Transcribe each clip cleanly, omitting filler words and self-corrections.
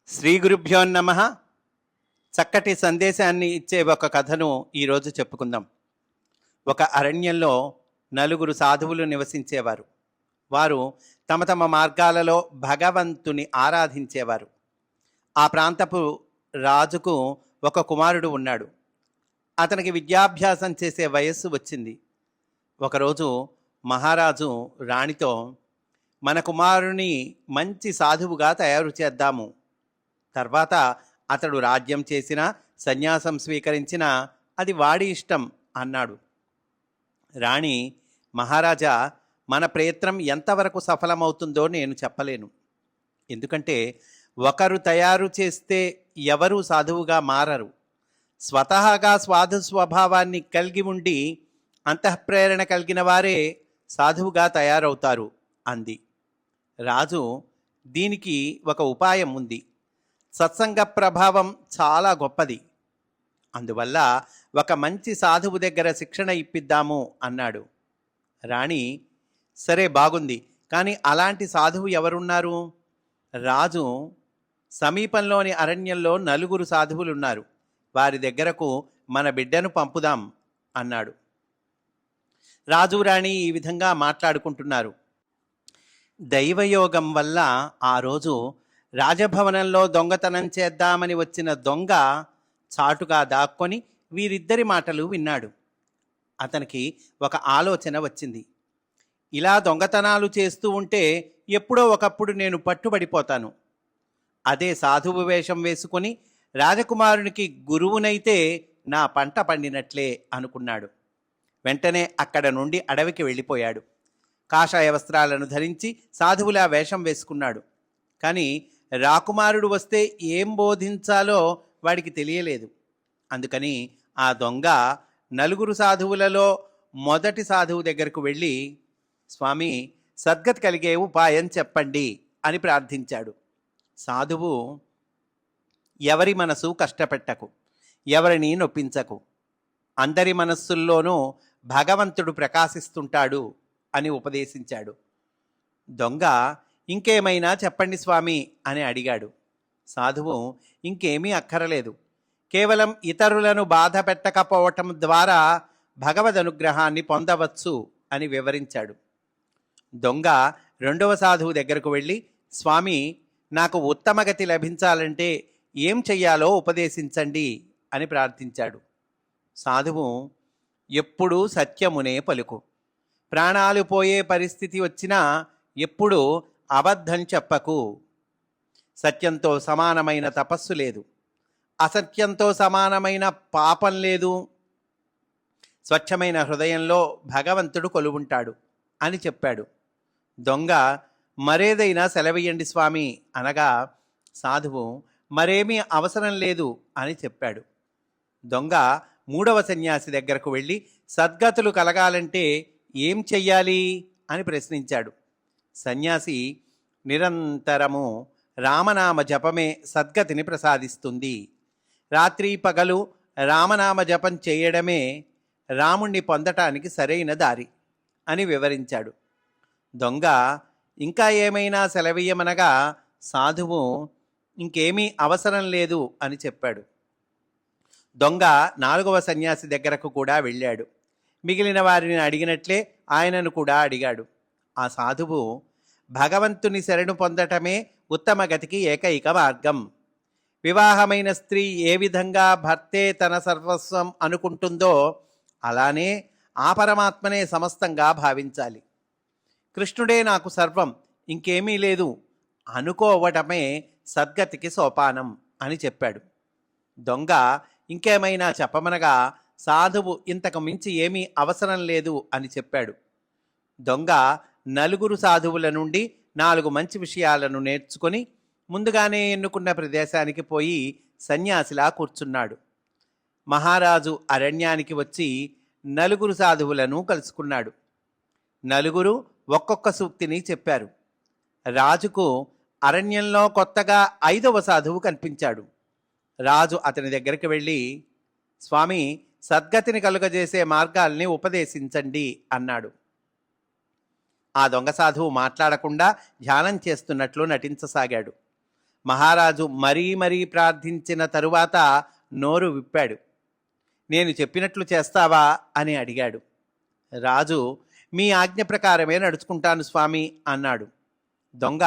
శ్రీ గురుభ్యో నమః. చక్కటి సందేశాన్ని ఇచ్చే ఒక కథను ఈరోజు చెప్పుకుందాం. ఒక అరణ్యంలో నలుగురు సాధువులు నివసించేవారు. వారు తమ తమ మార్గాలలో భగవంతుని ఆరాధించేవారు. ఆ ప్రాంతపు రాజుకు ఒక కుమారుడు ఉన్నాడు. అతనికి విద్యాభ్యాసం చేసే వయస్సు వచ్చింది. ఒకరోజు మహారాజు రాణితో, మన కుమారుని మంచి సాధువుగా తయారు చేద్దాము, తర్వాత అతడు రాజ్యం చేసినా సన్యాసం స్వీకరించినా అది వాడి ఇష్టం అన్నాడు. రాణి, మహారాజా, మన ప్రయత్నం ఎంతవరకు సఫలమవుతుందో నేను చెప్పలేను. ఎందుకంటే ఒకరు తయారు చేస్తే ఎవరూ సాధువుగా మారరు. స్వతహాగా స్వాధు స్వభావాన్ని కలిగి ఉండి అంతఃప్రేరణ కలిగిన వారే సాధువుగా తయారవుతారు అంది. రాజు, దీనికి ఒక ఉపాయం ఉంది. సత్సంగ ప్రభావం చాలా గొప్పది. అందువల్ల ఒక మంచి సాధువు దగ్గర శిక్షణ ఇప్పిద్దాము అన్నాడు. రాణి, సరే, బాగుంది, కానీ అలాంటి సాధువు ఎవరున్నారు? రాజు, సమీపంలోని అరణ్యంలో నలుగురు సాధువులున్నారు, వారి దగ్గరకు మన బిడ్డను పంపుదాం అన్నాడు. రాజు రాణి ఈ విధంగా మాట్లాడుకుంటున్నారు. దైవయోగం వల్ల ఆ రోజు రాజభవనంలో దొంగతనం చేద్దామని వచ్చిన దొంగ చాటుగా దాక్కొని వీరిద్దరి మాటలు విన్నాడు. అతనికి ఒక ఆలోచన వచ్చింది. ఇలా దొంగతనాలు చేస్తూ ఉంటే ఎప్పుడో ఒకప్పుడు నేను పట్టుబడిపోతాను. అదే సాధువు వేషం వేసుకొని రాజకుమారునికి గురువునైతే నా పంట పండినట్లే అనుకున్నాడు. వెంటనే అక్కడ నుండి అడవికి వెళ్ళిపోయాడు. కాషాయ వస్త్రాలను ధరించి సాధువులా వేషం వేసుకున్నాడు. కానీ రాకుమారుడు వస్తే ఏం బోధించాలో వాడికి తెలియలేదు. అందుకని ఆ దొంగ నలుగురు సాధువులలో మొదటి సాధువు దగ్గరకు వెళ్ళి, స్వామి, సద్గతి కలిగే ఉపాయం చెప్పండి అని ప్రార్థించాడు. సాధువు, ఎవరి మనసు కష్టపెట్టకు, ఎవరిని నొప్పించకు, అందరి మనస్సుల్లోనూ భగవంతుడు ప్రకాశిస్తుంటాడు అని ఉపదేశించాడు. దొంగ, ఇంకేమైనా చెప్పండి స్వామి అని అడిగాడు. సాధువు, ఇంకేమీ అక్కరలేదు, కేవలం ఇతరులను బాధ పెట్టకపోవటం ద్వారా భగవద్ అనుగ్రహాన్ని పొందవచ్చు అని వివరించాడు. దొంగ రెండవ సాధువు దగ్గరకు వెళ్ళి, స్వామి, నాకు ఉత్తమగతి లభించాలంటే ఏం చెయ్యాలో ఉపదేశించండి అని ప్రార్థించాడు. సాధువు, ఎప్పుడూ సత్యమునే పలుకు, ప్రాణాలు పోయే పరిస్థితి వచ్చినా ఎప్పుడూ అబద్ధం చెప్పకు. సత్యంతో సమానమైన తపస్సు లేదు, అసత్యంతో సమానమైన పాపం లేదు. స్వచ్ఛమైన హృదయంలో భగవంతుడు కొలువుంటాడు అని చెప్పాడు. దొంగ, మరేదైనా సెలవీయండి స్వామి అనగా సాధువు, మరేమీ అవసరం లేదు అని చెప్పాడు. దొంగ మూడవ సన్యాసి దగ్గరకు వెళ్ళి, సద్గతులు కలగాలంటే ఏం చెయ్యాలి అని ప్రశ్నించాడు. సన్యాసి, నిరంతరము రామనామ జపమే సద్గతిని ప్రసాదిస్తుంది. రాత్రి పగలు రామనామ జపం చేయడమే రాముణ్ణి పొందటానికి సరైన దారి అని వివరించాడు. దొంగ ఇంకా ఏమైనా సెలవీయమనగా సాధువు, ఇంకేమీ అవసరం లేదు అని చెప్పాడు. దొంగ నాలుగవ సన్యాసి దగ్గరకు కూడా వెళ్ళాడు. మిగిలిన వారిని అడిగినట్లే ఆయనను కూడా అడిగాడు. ఆ సాధువు, భగవంతుని శరణు పొందటమే ఉత్తమ గతికి ఏకైక మార్గం. వివాహమైన స్త్రీ ఏ విధంగా భర్తే తన సర్వస్వం అనుకుంటుందో అలానే ఆ పరమాత్మనే సమస్తంగా భావించాలి. కృష్ణుడే నాకు సర్వం, ఇంకేమీ లేదు అనుకోవటమే సద్గతికి సోపానం అని చెప్పాడు. దొంగ ఇంకేమైనా చెప్పమనగా సాధువు ఇంతకు మించి ఏమీ అవసరం లేదు అని చెప్పాడు. దొంగ నలుగురు సాధువుల నుండి 4 మంచి విషయాలను నేర్చుకొని ముందుగానే ఎన్నుకున్న ప్రదేశానికి పోయి సన్యాసిలా కూర్చున్నాడు. మహారాజు అరణ్యానికి వచ్చి నలుగురు సాధువులను కలుసుకున్నాడు. నలుగురు ఒక్కొక్క సూక్తిని చెప్పారు. రాజుకు అరణ్యంలో కొత్తగా 5వ సాధువు కనిపించాడు. రాజు అతని దగ్గరికి వెళ్ళి, స్వామి, సద్గతిని కలుగజేసే మార్గాల్ని ఉపదేశించండి అన్నాడు. ఆ దొంగ సాధువు మాట్లాడకుండా ధ్యానం చేస్తున్నట్లు నటించసాగాడు. మహారాజు మరీ మరీ ప్రార్థించిన తరువాత నోరు విప్పాడు. నేను చెప్పినట్లు చేస్తావా అని అడిగాడు. రాజు మీ ఆజ్ఞ ప్రకారమే నడుచుకుంటాను స్వామి అన్నాడు. దొంగ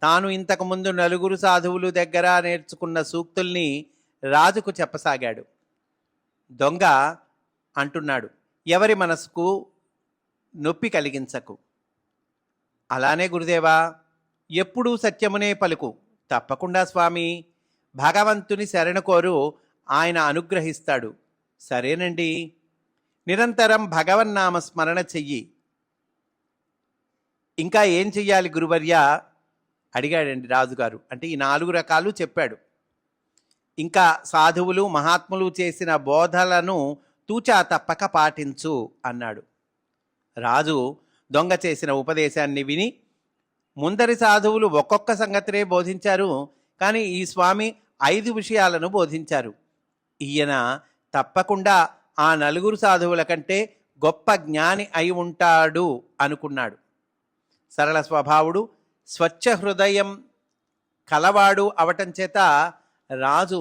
తాను ఇంతకుముందు నలుగురు సాధువులు దగ్గర నేర్చుకున్న సూక్తుల్ని రాజుకు చెప్పసాగాడు. దొంగ అంటున్నాడు, ఎవరి మనసుకు నొప్పి కలిగించకు. అలానే గురుదేవా, ఎప్పుడూ సత్యమునే పలుకు. తప్పకుండా స్వామి, భగవంతుని శరణు కోరు, ఆయన అనుగ్రహిస్తాడు. సరేనండి, నిరంతరం భగవన్నామ స్మరణ చెయ్యి. ఇంకా ఏం చెయ్యాలి గురువర్య అడిగాడండి రాజుగారు. అంటే ఈ 4 రకాలు చెప్పాడు. ఇంకా సాధువులు మహాత్ములు చేసిన బోధలను తూచా తప్పక పాటించు అన్నాడు. రాజు దొంగ చేసిన ఉపదేశాన్ని విని, ముందరి సాధువులు ఒక్కొక్క సంగతినే బోధించారు, కానీ ఈ స్వామి 5 విషయాలను బోధించారు. ఈయన తప్పకుండా ఆ 4 సాధువుల కంటే గొప్ప జ్ఞాని అయి ఉంటాడు అనుకున్నాడు. సరళ స్వభావుడు, స్వచ్ఛ హృదయం కలవాడు అవటం చేత రాజు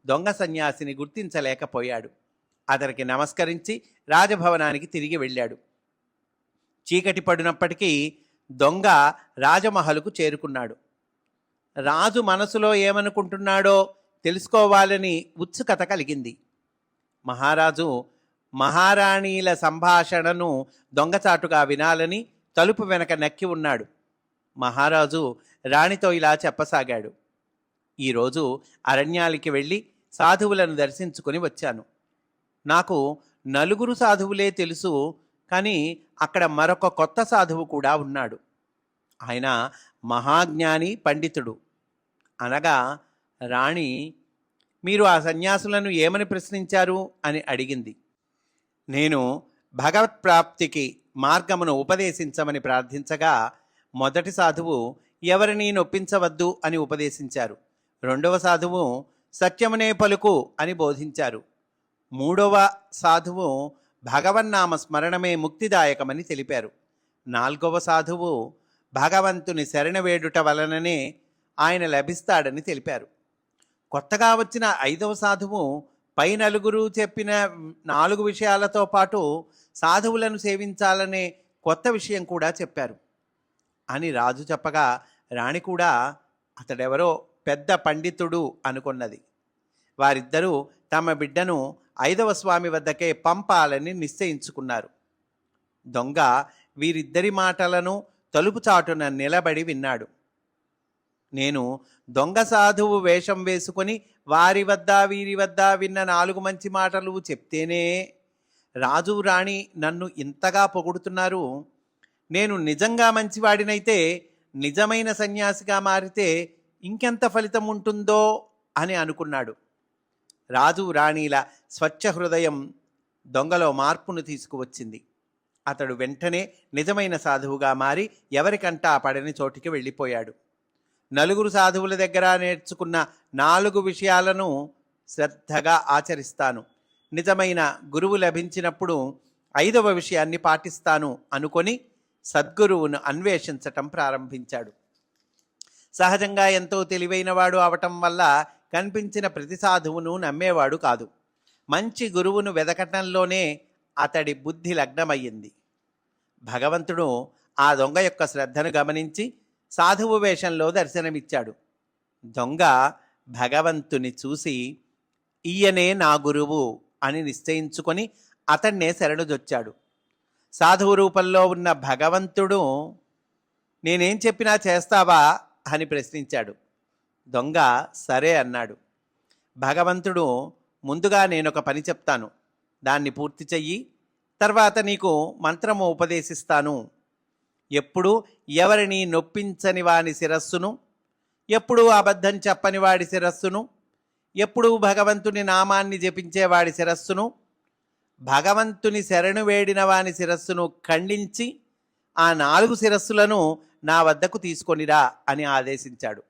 దొంగ సన్యాసిని గుర్తించలేకపోయాడు. అతనికి నమస్కరించి రాజభవనానికి తిరిగి వెళ్ళాడు. చీకటి పడినప్పటికీ దొంగ రాజమహలుకు చేరుకున్నాడు. రాజు మనసులో ఏమనుకుంటున్నాడో తెలుసుకోవాలని ఉత్సుకత కలిగింది. మహారాజు మహారాణీల సంభాషణను దొంగచాటుగా వినాలని తలుపు వెనక నక్కి ఉన్నాడు. మహారాజు రాణితో ఇలా చెప్పసాగాడు. ఈరోజు అరణ్యాలకి వెళ్ళి సాధువులను దర్శించుకొని వచ్చాను. నాకు 4 సాధువులే తెలుసు, కానీ అక్కడ మరొక కొత్త సాధువు కూడా ఉన్నాడు. ఆయన మహాజ్ఞాని పండితుడు. అనగా రాణి, మీరు ఆ సన్యాసులను ఏమని ప్రశ్నించారు అని అడిగింది. నేను భగవత్ప్రాప్తికి మార్గమును ఉపదేశించమని ప్రార్థించగా, మొదటి సాధువు ఎవరినీ నొప్పించవద్దు అని ఉపదేశించారు. 2వ సాధువు సత్యమునే పలుకు అని బోధించారు. 3వ సాధువు భగవన్నామ స్మరణమే ముక్తిదాయకమని తెలిపారు. 4వ సాధువు భగవంతుని శరణవేడుట వలననే ఆయన లభిస్తాడని తెలిపారు. కొత్తగా వచ్చిన 5వ సాధువు పై 4 చెప్పిన 4 విషయాలతో పాటు సాధువులను సేవించాలనే కొత్త విషయం కూడా చెప్పారు అని రాజు చెప్పగా, రాణి కూడా అతడెవరో పెద్ద పండితుడు అనుకున్నది. వారిద్దరూ తమ బిడ్డను 5వ స్వామి వద్దకే పంపాలని నిశ్చయించుకున్నారు. దొంగ వీరిద్దరి మాటలను తలుపు చాటున నిలబడి విన్నాడు. నేను దొంగ సాధువు వేషం వేసుకొని వారి వద్ద వీరి వద్ద విన్న 4 మంచి మాటలు చెప్తేనే రాజు రాణి నన్ను ఇంతగా పొగుడుతున్నారు. నేను నిజంగా మంచివాడినైతే, నిజమైన సన్యాసిగా మారితే ఇంకెంత ఫలితం ఉంటుందో అని అనుకున్నాడు. రాజు రాణిల స్వచ్ఛ హృదయం దొంగలో మార్పును తీసుకువచ్చింది. అతడు వెంటనే నిజమైన సాధువుగా మారి ఎవరికంటా పడని చోటికి వెళ్ళిపోయాడు. 4 సాధువుల దగ్గర నేర్చుకున్న 4 విషయాలను శ్రద్ధగా ఆచరిస్తాను. నిజమైన గురువు లభించినప్పుడు 5వ విషయాన్ని పాటిస్తాను అనుకొని సద్గురువును అన్వేషించటం ప్రారంభించాడు. సహజంగా ఎంతో తెలివైనవాడు అవటం వల్ల కనిపించిన ప్రతి సాధువును నమ్మేవాడు కాదు. మంచి గురువును వెదకటంలోనే అతడి బుద్ధి లగ్నమయ్యింది. భగవంతుడు ఆ దొంగ యొక్క శ్రద్ధను గమనించి సాధువు వేషంలో దర్శనమిచ్చాడు. దొంగ భగవంతుని చూసి, ఈయనే నా గురువు అని నిశ్చయించుకొని అతన్నే శరణుజొచ్చాడు. సాధువు రూపంలో ఉన్న భగవంతుడు, నేనేం చెప్పినా చేస్తావా అని ప్రశ్నించాడు. దొంగ సరే అన్నాడు. భగవంతుడు, ముందుగా నేనొక పని చెప్తాను, దాన్ని పూర్తి చెయ్యి, తర్వాత నీకు మంత్రము ఉపదేశిస్తాను. ఎప్పుడు ఎవరిని నొప్పించని వాని శిరస్సును, ఎప్పుడూ అబద్ధం చెప్పని వాడి శిరస్సును, ఎప్పుడూ భగవంతుని నామాన్ని జపించేవాడి శిరస్సును, భగవంతుని శరణు వేడిన వాని శిరస్సును ఖండించి ఆ 4 శిరస్సులను నా వద్దకు తీసుకొనిరా అని ఆదేశించాడు.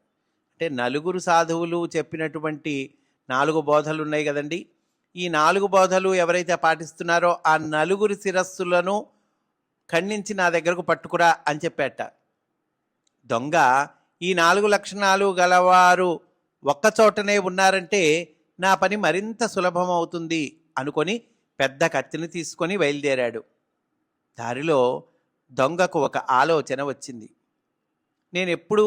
అంటే 4 సాధువులు చెప్పినటువంటి 4 బోధలు ఉన్నాయి కదండి. ఈ 4 బోధలు ఎవరైతే పాటిస్తున్నారో ఆ 4 శిరస్సులను ఖండించి నా దగ్గరకు పట్టుకురా అని చెప్పాట. దొంగ ఈ 4 లక్షణాలు గలవారు ఒక్కచోటనే ఉన్నారంటే నా పని మరింత సులభం అవుతుంది అనుకొని పెద్ద కత్తిని తీసుకొని బయలుదేరాడు. దారిలో దొంగకు ఒక ఆలోచన వచ్చింది. నేనెప్పుడు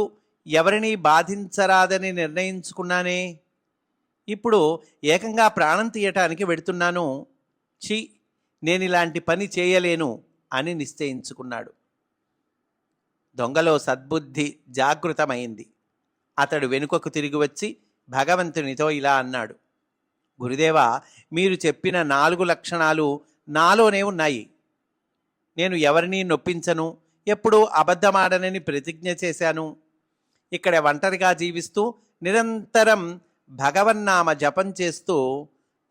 ఎవరిని బాధించరాదని నిర్ణయించుకున్నానే, ఇప్పుడు ఏకంగా ప్రాణం తీయటానికి వెడుతున్నాను. ఛీ, నేను ఇలాంటి పని చేయలేను అని నిశ్చయించుకున్నాడు. దొంగలో సద్బుద్ధి జాగృతమైంది. అతడు వెనుకకు తిరిగి వచ్చి భగవంతునితో ఇలా అన్నాడు: గురుదేవా, మీరు చెప్పిన 4 లక్షణాలు నాలోనే ఉన్నాయి. నేను ఎవరినీ నొప్పించను, ఎప్పుడూ అబద్ధమాడనని ప్రతిజ్ఞ చేశాను. ఇక్కడ ఒంటరిగా జీవిస్తూ నిరంతరం భగవన్నామ జపం చేస్తూ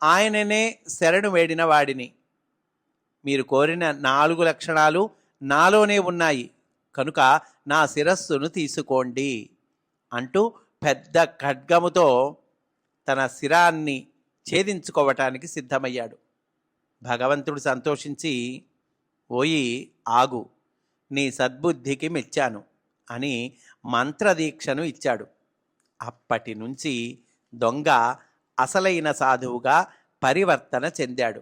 ఆయననే శరణు వేడిన వాడిని. మీరు కోరిన 4 లక్షణాలు నాలోనే ఉన్నాయి కనుక నా శిరస్సును తీసుకోండి అంటూ పెద్ద ఖడ్గముతో తన శిరాన్ని ఛేదించుకోవటానికి సిద్ధమయ్యాడు. భగవంతుడు సంతోషించి, ఓయి ఆగు, నీ సద్బుద్ధికి మెచ్చాను అని మంత్రదీక్షను ఇచ్చాడు. అప్పటి నుంచి దొంగ అసలైన సాధువుగా పరివర్తన చెందాడు.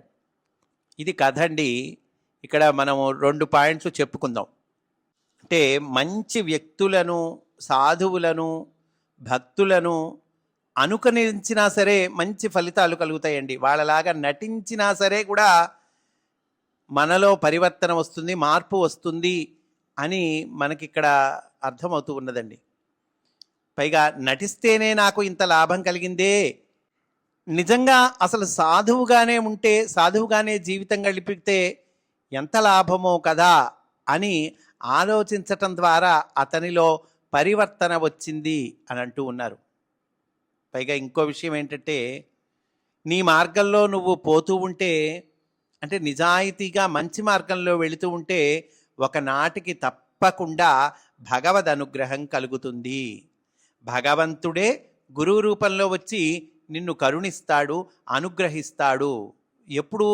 ఇది కథ అండి. ఇక్కడ మనము 2 పాయింట్లు చెప్పుకుందాం. అంటే మంచి వ్యక్తులను, సాధువులను, భక్తులను అనుకరించినా సరే మంచి ఫలితాలు కలుగుతాయండి. వాళ్ళలాగా నటించినా సరే కూడా మనలో పరివర్తన వస్తుంది, మార్పు వస్తుంది అని మనకిక్కడ అర్థమవుతూ ఉన్నదండి. పైగా నటిస్తేనే నాకు ఇంత లాభం కలిగిందే, నిజంగా అసలు సాధువుగానే ఉంటే, సాధువుగానే జీవితం గడిపితే ఎంత లాభమో కదా అని ఆలోచించటం ద్వారా అతనిలో పరివర్తన వచ్చింది అని అంటూ ఉన్నారు. పైగా ఇంకో విషయం ఏంటంటే, నీ మార్గంలో నువ్వు పోతూ ఉంటే, అంటే నిజాయితీగా మంచి మార్గంలో వెళుతూ ఉంటే ఒకనాటికి తప్పకుండా భగవద్ అనుగ్రహం కలుగుతుంది. భగవంతుడే గురువు రూపంలో వచ్చి నిన్ను కరుణిస్తాడు, అనుగ్రహిస్తాడు. ఎప్పుడు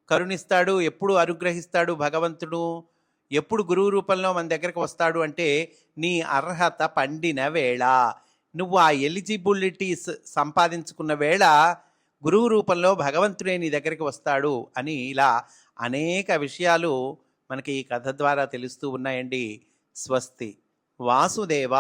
కరుణిస్తాడు, ఎప్పుడు అనుగ్రహిస్తాడు భగవంతుడు? ఎప్పుడు గురువు రూపంలో మన దగ్గరకు వస్తాడు అంటే, నీ అర్హత పండిన వేళ, నువ్వు ఆ ఎలిజిబిలిటీస్ సంపాదించుకున్న వేళ గురువు రూపంలో భగవంతుడే నీ దగ్గరికి వస్తాడు అని ఇలా అనేక విషయాలు మనకి ఈ కథ ద్వారా తెలుస్తూ ఉన్నాయండి. స్వస్తి. వాసుదేవ.